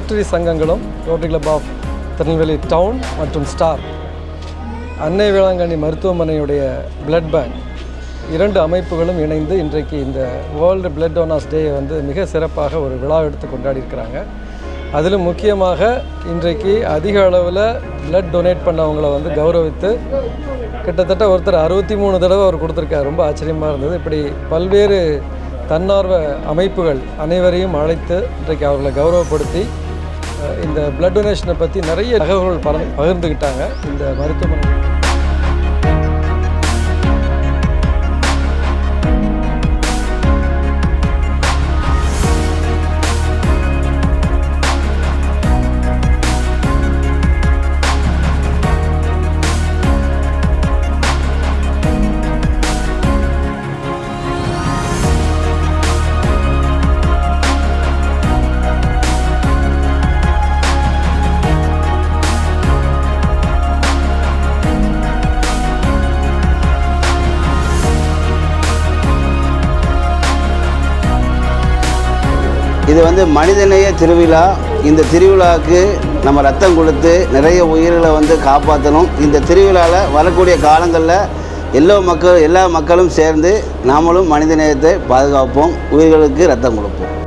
Rotary சங்கங்களும் rotary club of Tirunelveli town மற்றும் star அன்னை வேளாங்கண்ணி மருத்துவமனையுடைய பிளட் பேங்க் 2 அமைப்புகளும் இணைந்து இன்றைக்கு இந்த வேர்ல்டு பிளட் டோனர்ஸ் டே வந்து மிக சிறப்பாக ஒரு விழா எடுத்து கொண்டாடி இருக்கிறாங்க. அதிலும் முக்கியமாக இன்றைக்கு அதிக அளவில் பிளட் டொனேட் பண்ணவங்களை வந்து கௌரவித்து கிட்டத்தட்ட ஒருத்தர் 63 தடவை அவர் கொடுத்துருக்காரு. ரொம்ப ஆச்சரியமாக இருந்தது. இப்படி பல்வேறு தன்னார்வ அமைப்புகள் அனைவரையும் அழைத்து இன்றைக்கு அவர்களை கௌரவப்படுத்தி இந்த பிளட் டொனேஷனை பற்றி நிறைய தகவல்கள் பகிர்ந்துக்கிட்டாங்க இந்த மருத்துவமனை. இது வந்து மனிதநேய திருவிழா. இந்த திருவிழாவுக்கு நம்ம ரத்தம் கொடுத்து நிறைய உயிர்களை வந்து காப்பாற்றணும். இந்த திருவிழாவில் வரக்கூடிய காலங்களில் எல்லா மக்களும் சேர்ந்து நாமளும் மனிதநேயத்தை பாதுகாப்போம், உயிர்களுக்கு ரத்தம் கொடுப்போம்.